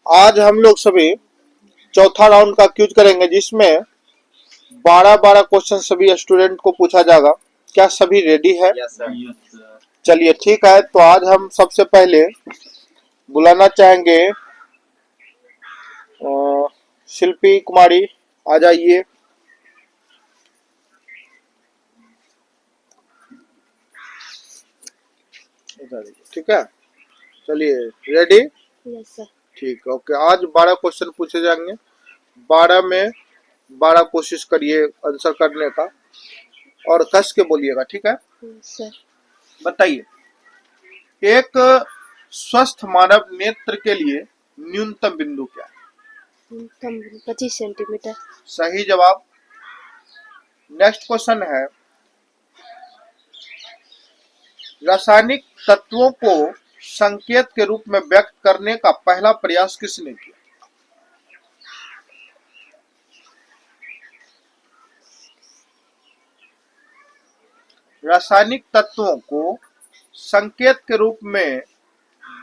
आज हम लोग सभी चौथा राउंड का क्यूज करेंगे जिसमें 12-12 क्वेश्चन सभी स्टूडेंट को पूछा जाएगा। क्या सभी रेडी है? Yes sir. चलिए ठीक है, तो आज हम सबसे पहले बुलाना चाहेंगे शिल्पी कुमारी, आ जाइए। ठीक है, चलिए रेडी? Yes sir. ठीक है, ओके। आज 12 क्वेश्चन पूछे जाएंगे, 12 में 12 कोशिश करिए आंसर करने का और कस के बोलिएगा, ठीक है? सर बताइए, एक स्वस्थ मानव नेत्र के लिए न्यूनतम बिंदु क्या है? न्यूनतम 25 सेंटीमीटर। सही जवाब। नेक्स्ट क्वेश्चन है, रासायनिक तत्वों को संकेत के रूप में व्यक्त करने का पहला प्रयास किसने किया? रासायनिक तत्वों को संकेत के रूप में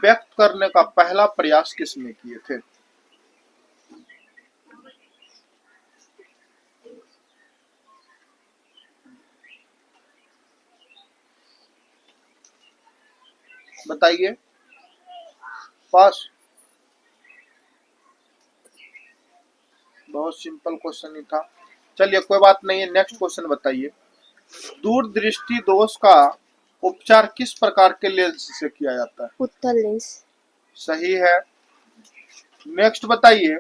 व्यक्त करने का पहला प्रयास किसने किए थे? बताइए। पास। बहुत सिंपल क्वेश्चन ही था। चलिए कोई बात नहीं है, नेक्स्ट क्वेश्चन बताइए। दूरदृष्टि दोष का उपचार किस प्रकार के लेंस से किया जाता है? उत्तल लेंस। सही है। नेक्स्ट बताइए,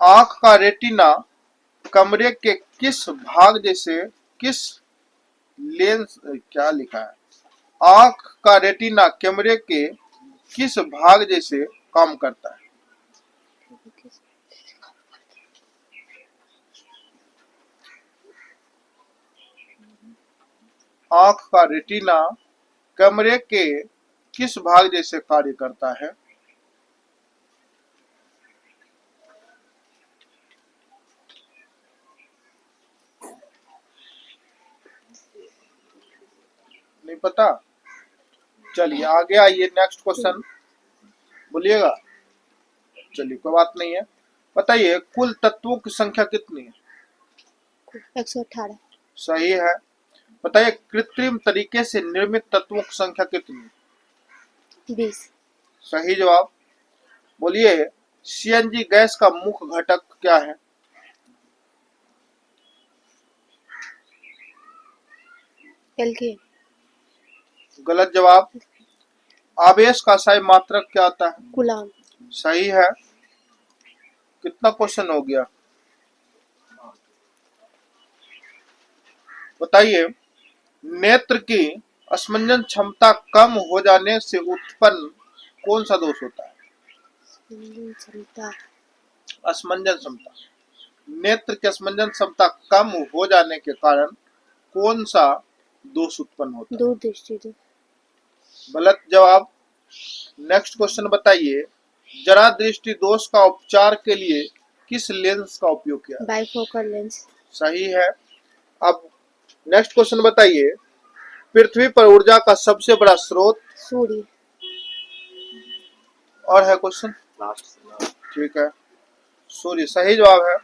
आंख का रेटिना कमरे के किस भाग जैसे किस लेंस क्या लिखा है? आंख का रेटिना कैमरे के किस भाग जैसे काम करता है? आंख का रेटिना कैमरे के किस भाग जैसे कार्य करता है? नहीं पता? चलिए आगे आइए, नेक्स्ट क्वेश्चन बोलिएगा। चलिए कोई बात नहीं है। बताइए, कुल तत्वों की संख्या कितनी है? 118। सही है। बताइए, कृत्रिम तरीके से निर्मित तत्वों की संख्या कितनी है? 20। सही जवाब। बोलिए, सीएनजी गैस का मुख्य घटक क्या है? एल्केन। गलत जवाब। आवेश का सही मात्रक क्या होता है? कूलाम। सही है। कितना क्वेश्चन हो गया? बताइए, नेत्र की स्पंदन क्षमता कम हो जाने से उत्पन्न कौन सा दोष होता है? क्षमता। स्पंदन क्षमता। नेत्र की स्पंदन क्षमता कम हो जाने के कारण कौन सा दोष उत्पन्न होता है? दूरदृष्टि दोष। गलत जवाब। नेक्स्ट क्वेश्चन बताइए, जरा दृष्टि दोष का उपचार के लिए किस लेंस का उपयोग किया? Bifocal lens. सही है। अब नेक्स्ट क्वेश्चन बताइए, पृथ्वी पर ऊर्जा का सबसे बड़ा स्रोत? सूर्य। और है क्वेश्चन? लास्ट। ठीक है, सूर्य सही जवाब है।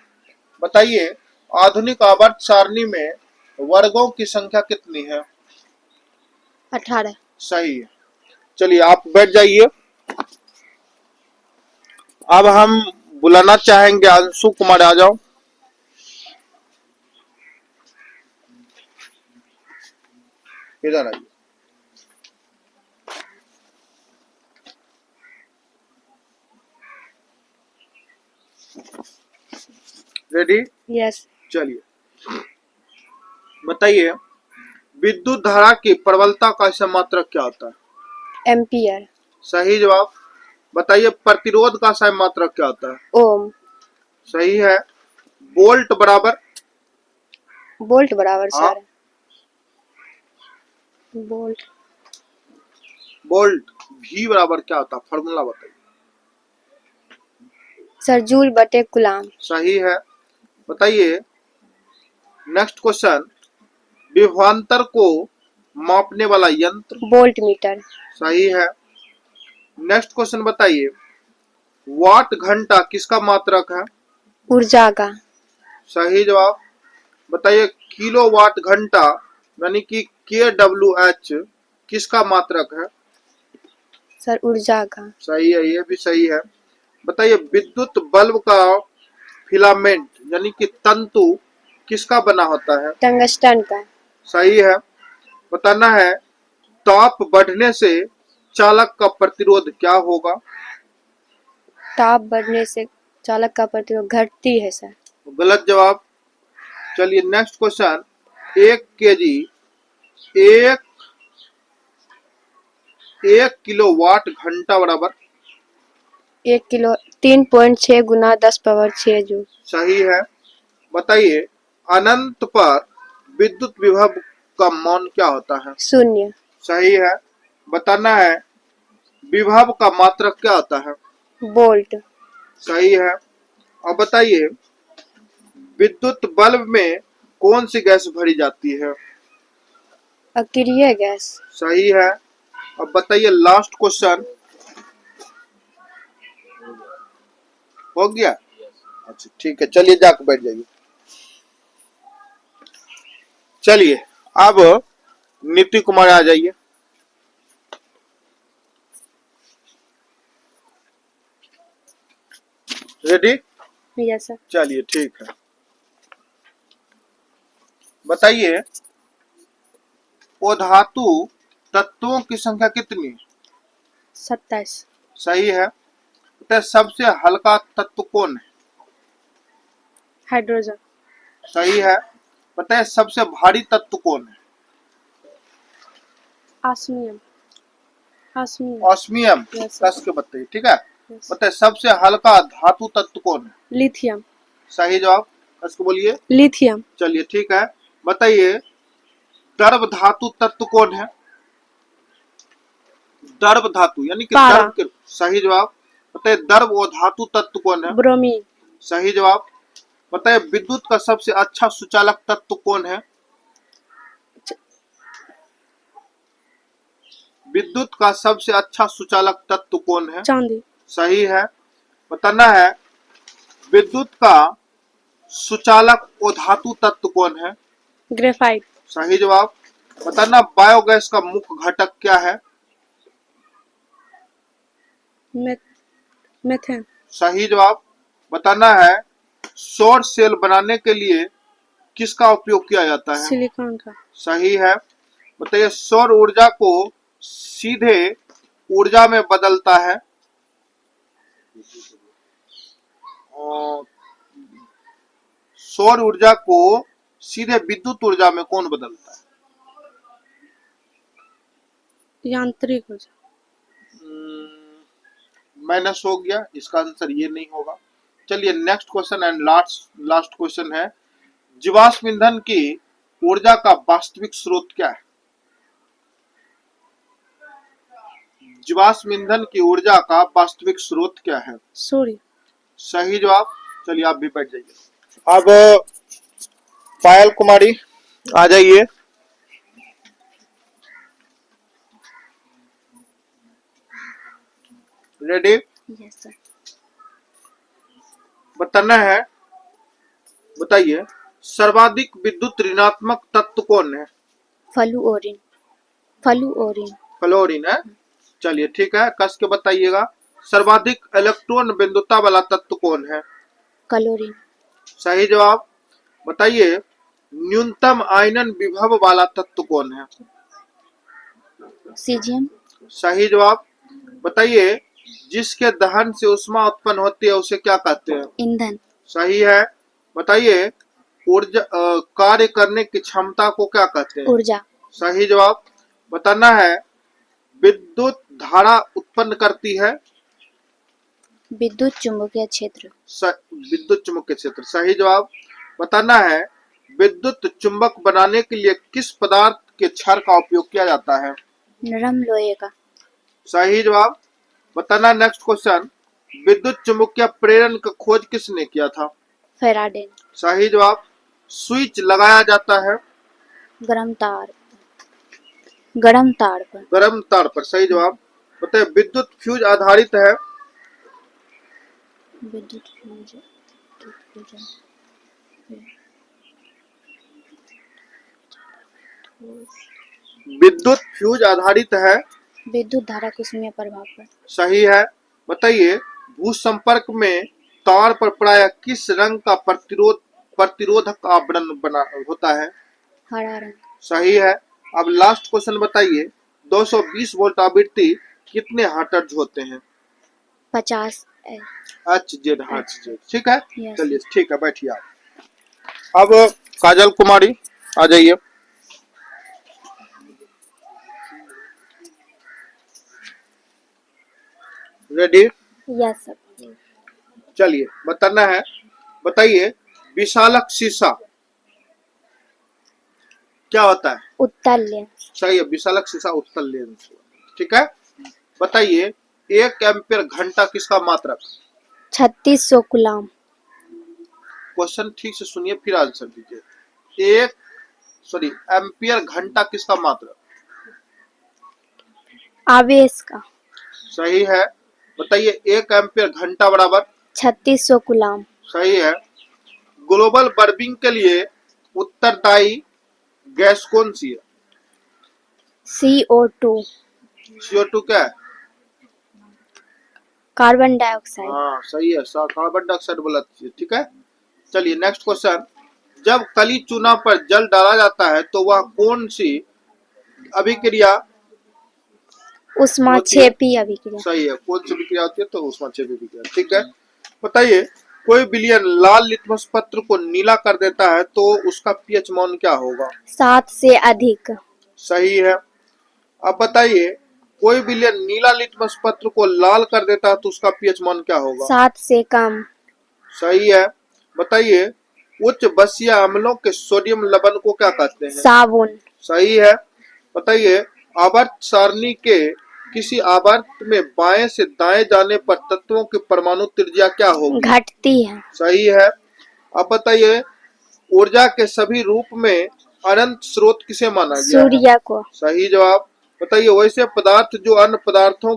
बताइए, आधुनिक आवर्त सारणी में वर्गों की संख्या कितनी है? 18। सही है। चलिए आप बैठ जाइए। अब हम बुलाना चाहेंगे अंशु कुमार, आ जाओ। इधर आइए। रेडी? यस। चलिए बताइए, विद्युत धारा की प्रबलता का समात्रक क्या होता है? एम्पियर। सही जवाब। बताइए, प्रतिरोध का सही मात्रक क्या होता है? ओम। सही है। वोल्ट बराबर? वोल्ट बराबर हाँ? सर वोल्ट वोल्ट भी बराबर क्या होता है? फॉर्मूला बताइए। सर जूल बटे कूलाम। सही है। बताइए, नेक्स्ट क्वेश्चन, विभवांतर को मापने वाला यंत्र? Volt meter. सही है। नेक्स्ट क्वेश्चन बताइए, वाट घंटा किसका मात्रक है? ऊर्जा का। सही जवाब। बताइए किलो वाट घंटा यानी कि KWH किसका मात्रक है? सर ऊर्जा का। सही है, ये भी सही है। बताइए विद्युत बल्ब का फिलामेंट यानी कि तंतु किसका बना होता है? टंगस्टन का। सही है। बताना है ताप बढ़ने से चालक का प्रतिरोध क्या होगा? ताप बढ़ने से चालक का प्रतिरोध घटती है सर। गलत जवाब। चलिए नेक्स्ट क्वेश्चन। 1 kg एक 1 किलोवाट घंटा बराबर? 1 किलो 3.6 गुना 10⁻6 जूल। सही है। बताइए अनंत पर विद्युत विभव का मान क्या होता है? शून्य। सही है। बताना है विभव का मात्रक क्या होता है? वोल्ट। सही है। अब बताइए विद्युत बल्ब में कौन सी गैस भरी जाती है? अक्रिय गैस। सही है। अब बताइए लास्ट क्वेश्चन। हो गया? अच्छा ठीक है, चलिए जाकर बैठ जाइए। चलिए अब नीति कुमार आ जाइए। रेडी? Yes sir. चलिए ठीक है। बताइए धातु तत्वों की संख्या कितनी है? 27। सही है। बताइए सबसे हल्का तत्व कौन है? हाइड्रोजन। सही है। बताइए सबसे भारी तत्व कौन है? Osmium. Osmium. Osmium. Yes, sir. कस के बताइए, ठीक है। Yes. बताइए सबसे हल्का धातु तत्व कौन है? लिथियम। सही जवाब। कस के बोलिए। लिथियम। चलिए ठीक है। बताइए द्रव धातु तत्व कौन है? द्रव धातु यानी कि पारा। द्रव के। सही जवाब। बताइए द्रव और धातु तत्व कौन है? ब्रोमीन। सही जवाब। बताइए विद्युत का सबसे अच्छा सुचालक तत्व कौन है? विद्युत का सबसे अच्छा सुचालक तत्व कौन है? चांदी। सही है। बताना है विद्युत का सुचालक और धातु तत्व कौन है? ग्रेफाइट। सही जवाब। बताना बायोगैस का मुख्य घटक क्या है? मेथेन। सही जवाब। बताना है सौर सेल बनाने के लिए किसका उपयोग किया जाता है? सिलिकॉन का। सही है। बताइए सौर ऊर्जा को सीधे ऊर्जा में बदलता है और सौर ऊर्जा को सीधे विद्युत ऊर्जा में कौन बदलता है? यांत्रिक ऊर्जा। माइनस हो गया, इसका आंसर ये नहीं होगा। चलिए next question and last question है जीवाश्म ईंधन की ऊर्जा का वास्तविक स्रोत क्या है? जीवाश्म ईंधन की ऊर्जा का वास्तविक स्रोत क्या है? सूर्य। सही जवाब। चलिए आप भी बैठ जाइए। अब पायल कुमारी आ जाइए। रेडी? Yes sir. बताना है। बताइए सर्वाधिक विद्युत ऋणात्मक तत्व कौन है? फ्लूओरिन। फ्लूओरिन। फ्लोरीन है। चलिए ठीक है, कस के बताइएगा। सर्वाधिक इलेक्ट्रॉन बिंदुता वाला तत्व कौन है? क्लोरीन। सही जवाब। बताइए न्यूनतम आयनन विभव वाला तत्व कौन है? सीजियम। सही जवाब। बताइए जिसके दहन से ऊष्मा उत्पन्न होती है उसे क्या कहते हैं? ईंधन। सही है। बताइए ऊर्जा कार्य करने की क्षमता को क्या कहते हैं? ऊर्जा। सही जवाब। बताना है विद्युत धारा उत्पन्न करती है? विद्युत चुंबकीय क्षेत्र। विद्युत चुंबकीय क्षेत्र। सही जवाब। बताना है विद्युत चुंबक बनाने के लिए किस पदार्थ के क्षार का उपयोग किया जाता है? नरम लोहे का। सही जवाब। बताना नेक्स्ट क्वेश्चन विद्युत चुंबकीय प्रेरण का खोज किसने किया था? फेराडे। सही जवाब। स्विच लगाया जाता है? गरम तार। गरम तार पर। गर्म तार पर। सही जवाब। बताइए विद्युत फ्यूज आधारित है? विद्युत फ्यूज विद्युत फ्यूज आधारित है। विद्युत धारा के उसमें प्रभाव पर। सही है। बताइए भू संपर्क में तार पर प्रायः किस रंग का प्रतिरोधक आवरण बना होता है? हरा रंग। सही है। अब लास्ट क्वेश्चन बताइए 220 वोल्ट आवृत्ति कितने हर्ट्ज होते हैं? 50 HZ हर्ट्ज। ठीक है। Yes. चलिए ठीक है, बैठिए आप। अब काजल कुमारी आ जाइए। रेडी? Yes sir. चलिए बताना है। बताइए विशालक शीशा क्या होता है? उत्तल लेंस। सही है, विशालक शीशा उत्तल लेंस। ठीक है। बताइए 1 एम्पीयर घंटा किसका मात्रक? 3600 कूलम। क्वेश्चन ठीक से सुनिए फिर आंसर दीजिए। एम्पियर घंटा किसका मात्रक? आवेश का। सही है। बताइए 1 एम्पियर घंटा बराबर? 3600 कूलम। सही है। ग्लोबल वार्मिंग के लिए उत्तरदायी गैस कौन सी है? CO2। CO2 क्या है? Carbon dioxide. हाँ सही है, कार्बन डाइऑक्साइड बोला था। ठीक है। चलिए नेक्स्ट क्वेश्चन। जब कली चूना पर जल डाला जाता है तो वह कौन सी अभिक्रिया ऊष्माक्षेपी अभिक्रिया। सही है, कौन सी अभिक्रिया होती है? तो ऊष्माक्षेपी अभिक्रिया। ठीक है। बताइए कोई विलयन लाल लिटमस पत्र को नीला कर देता है तो उसका पीएच मान क्या होगा? 7 से अधिक। सही है। अब बताइए कोई विलयन नीला लिटमस पत्र को लाल कर देता है तो उसका पीएच मान क्या होगा? 7 से कम। सही है। बताइए उच्च बसीय अम्लों के सोडियम लवण को क्या कहते हैं? साबुन। सही है। बताइए आवर्त सारणी के किसी आवर्त में बाएं से दाएं जाने पर तत्वों की परमाणु त्रिज्या क्या होगी? घटती है। सही है। अब बताइए ऊर्जा के सभी रूप में अनंत स्रोत किसे माना गया है? सूर्य को। सही जवाब। बताइए वैसे पदार्थ जो अन्य पदार्थों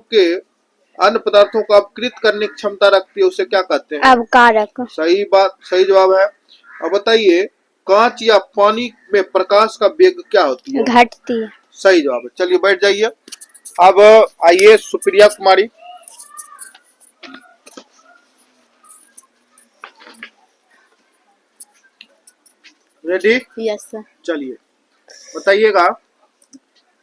को अपकृत करने की क्षमता रखती है उसे क्या कहते हैं? अवकारक। सही बात, सही जवाब है। अब बताइए कांच या पानी में प्रकाश का वेग क्या होती है? घटती है। सही जवाब है। चलिए बैठ जाइए। अब आइए सुप्रिया कुमारी। रेडी? Yes sir. चलिए बताइएगा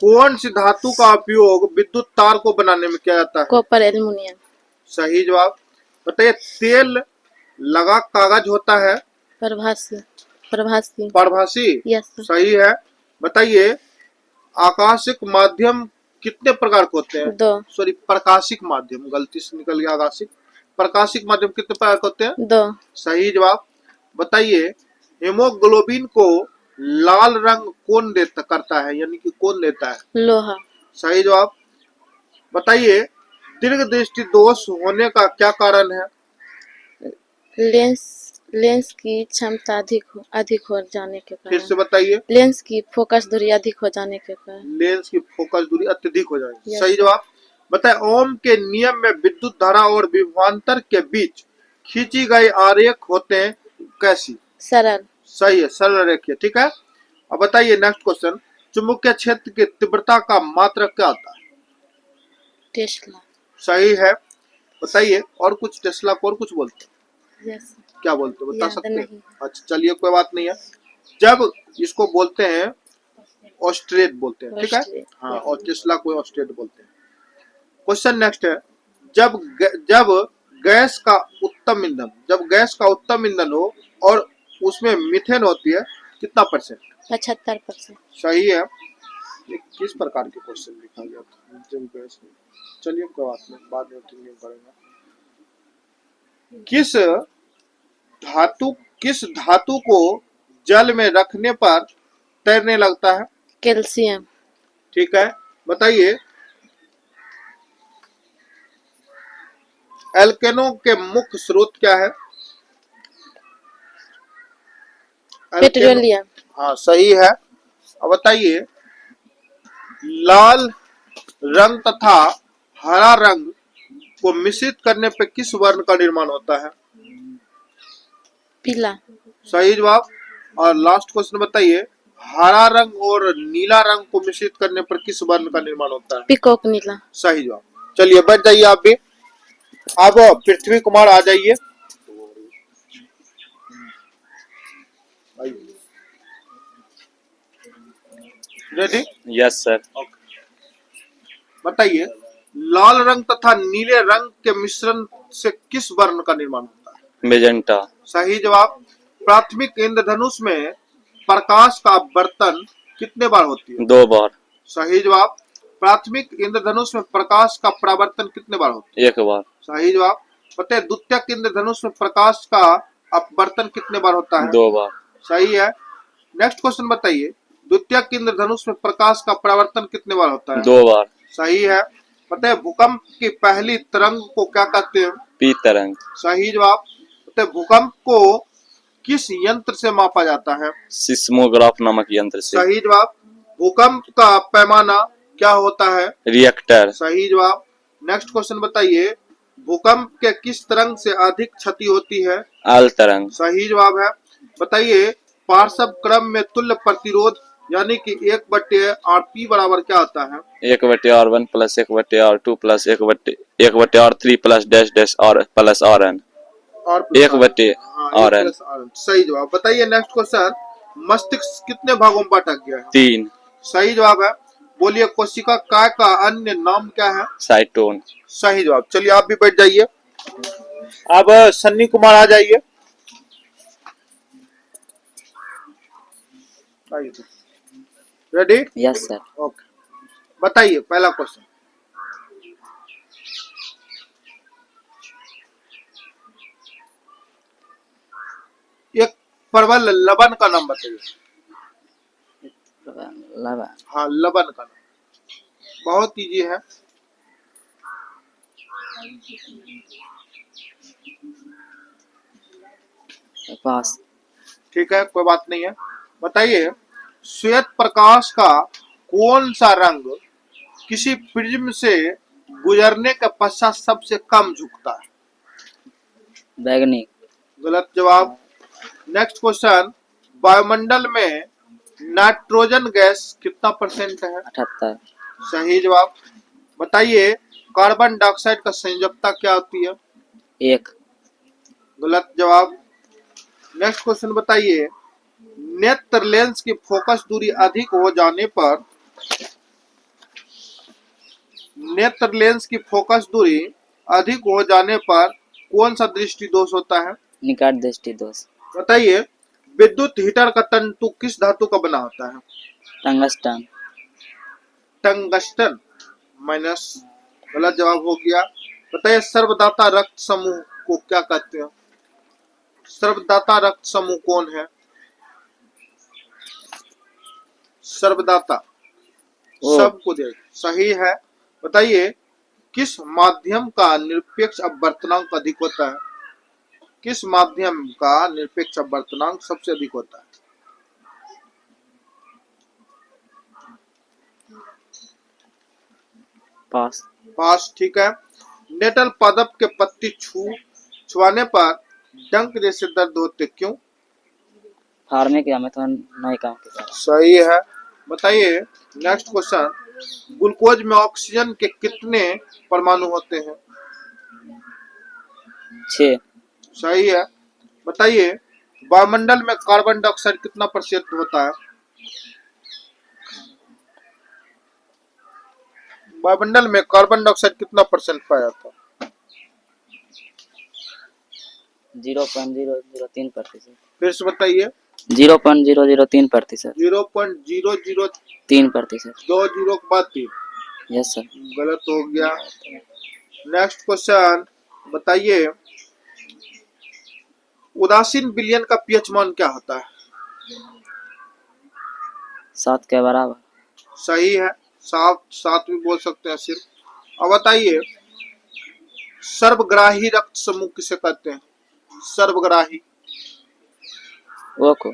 कौन सी धातु का उपयोग विद्युत तार को बनाने में किया जाता है? Copper aluminium. सही जवाब। बताइए तेल लगा कागज होता है? प्रभासी। Yes sir. सही है। बताइए आकाशिक माध्यम कितने प्रकार के होते हैं? 2। प्रकाशिक माध्यम, गलती से निकल गया आकाशिक। प्रकाशिक माध्यम कितने प्रकार के होते हैं? 2। सही जवाब। बताइए हेमोग्लोबिन को लाल रंग कौन करता है, यानी कि कौन देता है? लोहा। सही जवाब। बताइए दीर्घ दृष्टि दोष होने का क्या कारण है? लेंस की क्षमता अधिक हो जाने के कारण। फिर से बताइए। लेंस की फोकस दूरी अधिक हो जाने के कारण। लेंस की फोकस दूरी अत्यधिक हो जाएगी। Yes. सही जवाब। बताए ओम के नियम में विद्युत धारा और विभवांतर के बीच खींची गई आरेख होते हैं कैसी? सरल। सही है, सरल रेखीय। ठीक है। अब बताइए नेक्स्ट क्वेश्चन। चुंबकीय क्षेत्र की तीव्रता का मात्रक क्या होता है? टेस्ला। सही है। बताइए और कुछ टेस्ला को और कुछ बोलते हैं? यस। क्या बोलते हैं बता याद सकते हैं? नहीं। अच्छा चलिए कोई बात नहीं है। जब इसको बोलते हैं ऑस्ट्रेट बोलते हैं। ठीक है। हाँ और टेस्ला को ऑस्ट्रेट बोलते हैं। क्वेश्चन नेक्स्ट है। जब गैस का उत्तम ईंधन हो और उसमें मीथेन होती है कितना परसेंट? 75%। सही है। ये किस प्रकार के क्वेश्चन लिखा गया था? जब गैस में, चलिए कोई बात नहीं, बाद में ट्रेनिंग करेंगे। किस धातु को जल में रखने पर तैरने लगता है? कैल्शियम। ठीक है। बताइए एल्केनों के मुख्य स्रोत क्या है? पेट्रोलियम। हाँ सही है। अब बताइए लाल रंग तथा हरा रंग को मिश्रित करने पर किस वर्ण का निर्माण होता है? पीला। सही जवाब। और लास्ट क्वेश्चन बताइए, हरा रंग और नीला रंग को मिश्रित करने पर किस वर्ण का निर्माण होता है? पीकॉक नीला। सही जवाब। चलिए बैठ जाइए आप भी। अब पृथ्वी कुमार आ जाइए। रेडी? Yes sir. बताइए, लाल रंग तथा नीले रंग के मिश्रण से किस वर्ण का निर्माण होता है? मेजेंटा। सही जवाब। प्राथमिक इंद्रधनुष में प्रकाश का अपवर्तन कितने बार होती है? 2 बार। सही जवाब। प्राथमिक इंद्रधनुष में प्रकाश का परावर्तन कितने बार होता है? 1 बार। सही जवाब। बताइए, द्वितीयक इंद्रधनुष में प्रकाश का अपवर्तन कितने बार होता है? 2 बार। सही है। नेक्स्ट क्वेश्चन बताइए, द्वितीयक इंद्रधनुष में प्रकाश का परावर्तन कितने बार होता है? 2 बार। सही है। बताइए, भूकंप की पहली तरंग को क्या कहते हैं? पी तरंग। सही जवाब। बताइए, भूकंप को किस यंत्र से मापा जाता है? सिस्मोग्राफ नामक यंत्र से। सही जवाब। भूकंप का पैमाना क्या होता है? रिएक्टर। सही जवाब। नेक्स्ट क्वेश्चन बताइए, भूकंप के किस तरंग से अधिक क्षति होती है? आल तरंग। सही जवाब है। बताइए, पार्श्व क्रम में तुल्य प्रतिरोध यानी कि 1/RP बराबर क्या होता है? 1/R1 + 1/R2 + 1/R3 + dash dash R + RN। और 1/RN। सही जवाब। बताइए नेक्स्ट क्वेश्चन, मस्तिष्क कितने भागों में बांटा गया है? 3। सही जवाब है। बोलिए, कोशिका काय का अन्य नाम क्या है? साइटोन। सही जवाब। चलिए आप भी बैठ जाइए। अब सन्नी कुमार आ जाइए। रेडी? Yes sir. ओके। बताइए पहला क्वेश्चन। एक प्रबल लवण का नाम बताइए। लवा। हाँ, लवण का नाम बहुत इजी है। पास। ठीक है, कोई बात नहीं है। बताइए, श्वेत प्रकाश का कौन सा रंग किसी प्रिज्म से गुजरने के पश्चात सबसे कम झुकता है? बैगनी। गलत जवाब। नेक्स्ट क्वेश्चन, वायुमंडल में नाइट्रोजन गैस कितना % है? 78। सही जवाब। बताइए, कार्बन डाइऑक्साइड का संयोजकता क्या होती है? 1। गलत जवाब। नेक्स्ट क्वेश्चन बताइए, नेत्र लेंस की फोकस दूरी अधिक हो जाने पर नेत्र लेंस की फोकस दूरी अधिक हो जाने पर कौन सा दृष्टि दोष होता है? निकट दृष्टि दोष। बताइए, विद्युत हीटर का तंतु किस धातु का बना होता है? टंगस्टन। Tungsten minus. गलत जवाब हो गया। बताइए, सर्वदाता रक्त समूह को क्या कहते हैं? सर्वदाता रक्त समूह कौन है? सर्वदाता सबको दे। सही है। बताइए, किस माध्यम का निरपेक्ष अपवर्तनांक अधिक होता है? किस माध्यम का निरपेक्ष अपवर्तनांक सबसे अधिक होता है? पास। पास। ठीक है। नेटल पादप के पत्ती छुआने पर डंक जैसे दर्द होते क्यों? फार्मे के हमें तो नहीं काम किया। सही है। बताइए नेक्स्ट क्वेश्चन, ग्लूकोज में ऑक्सीजन के कितने परमाणु होते हैं? 6। सही है। बताइए, वायुमंडल में कार्बन डाइऑक्साइड कितना % होता है? वायुमंडल में कार्बन डाइऑक्साइड कितना % पाया जाता है? 0.003%। फिर से बताइए। 0.003%। 0.003%। 3%। 2 जीरो के बाद 3। Yes sir. गलत हो गया। नेक्स्ट क्वेश्चन बताइए, उदासीन विलयन का पीएच मान क्या होता है? 7 के बराबर। सही है। 7 भी बोल सकते हैं सिर्फ। अब बताइए, सर्वग्राही रक्त समूह किसे कहते हैं? सर्वग्राही। वो को।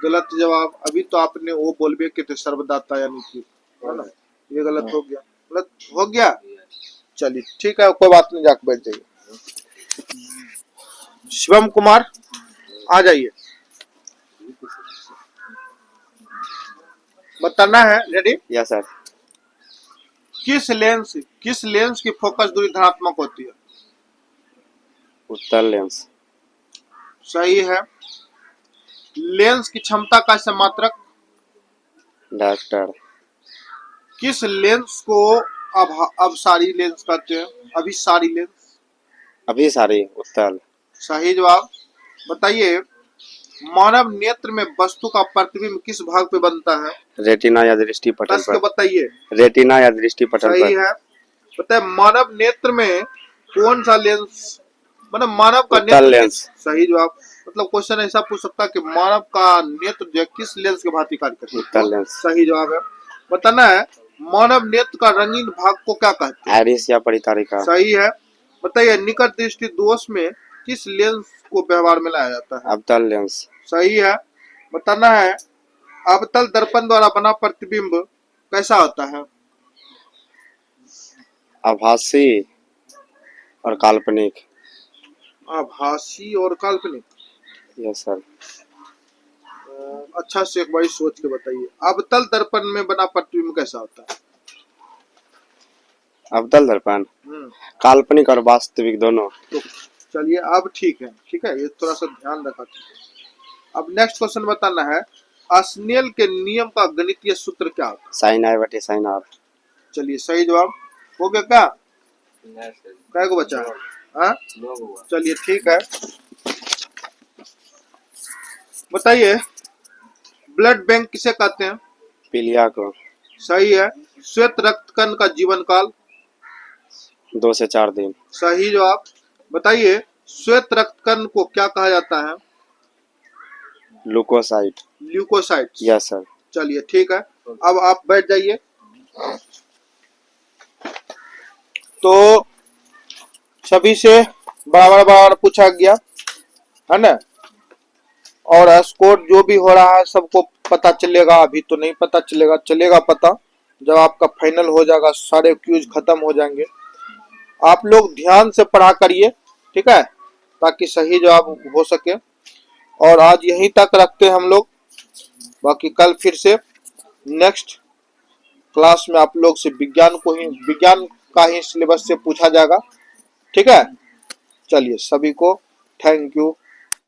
गलत जवाब। अभी तो आपने वो बोलबे के थे सर्वदाता यानी कि, है ना? ये गलत हो गया। गलत हो गया। चलिए ठीक है, कोई बात नहीं, जाकर बैठ जाइए। शिवम कुमार आ जाइए, बताना है। रेडी? Yes sir. किस लेंस की फोकस दूरी धनात्मक होती है? उत्तल लेंस। सही है। लेंस की क्षमता का समात्रक? डायरेक्टर। किस लेंस को अभिसारी लेंस कहते हैं? अभिसारी लेंस। अभी सारी उत्तल। सही जवाब। बताइए, मानव नेत्र में वस्तु का प्रतिबिंब किस भाग पे बनता है? रेटिना या दृष्टि पटल कस के पर। बताइए। रेटिना या दृष्टि पटल सही पर। है। बताइए, मानव नेत्र में कौन सा लेंस, मतलब मानव का उत्तल नेत्र लेंस। सही जवाब। मतलब क्वेश्चन ऐसा पूछ सकता है कि मानव का नेत्र जो है किस लेंस के भांति कार्य करता है? उत्तल लेंस। सही जवाब है। बताना है, मानव नेत्र का रंगीन भाग को क्या कहते हैं? आइरिस या परितारिका। सही है। बताइए, निकट दृष्टि दोष में किस लेंस को व्यवहार में लाया जाता है? अवतल लेंस। सही है। बताना है, अवतल दर्पण द्वारा बना प्रतिबिंब कैसा होता है? आभासी और काल्पनिक। आभासी और काल्पनिक। Yes sir. अच्छा से एक बार सोच के बताइए, अवतल दर्पण में बना प्रतिबिंब कैसा होता है? अवतल दर्पण हम्म, काल्पनिक और वास्तविक दोनों। तो चलिए अब ठीक है, ठीक है, ये थोड़ा सा ध्यान रखा। अब नेक्स्ट क्वेश्चन बताना है, स्नेल के नियम का गणितीय सूत्र क्या होता है? साइन आई बटे साइन आर। चलिए सही जवाब। हो गया क्या? क्या को बचा है? हाँ? चलिए ठीक है। बताइए, ब्लड बैंक किसे कहते हैं? पीलिया को। सही है। श्वेत रक्त कण का जीवन काल? 2 से 4 दिन। सही जवाब। बताइए, श्वेत रक्त कण को क्या कहा जाता है? लुकोसाइट। ल्यूकोसाइट। Yes sir. चलिए ठीक है, अब आप बैठ जाइए। तो सभी से बराबर बराबर पूछा गया है ना, और स्कोर जो भी हो रहा है सबको पता चलेगा। अभी तो नहीं पता चलेगा, चलेगा पता जब आपका फाइनल हो जाएगा, सारे क्यूज खत्म हो जाएंगे। आप लोग ध्यान से पढ़ा करिए, ठीक है, ताकि सही जवाब हो सके। और आज यहीं तक रखते हैं हम लोग, बाकी कल फिर से नेक्स्ट क्लास में आप लोग से विज्ञान का ही सिलेबस से पूछा जाएगा, ठीक है। चलिए, सभी को थैंक यू।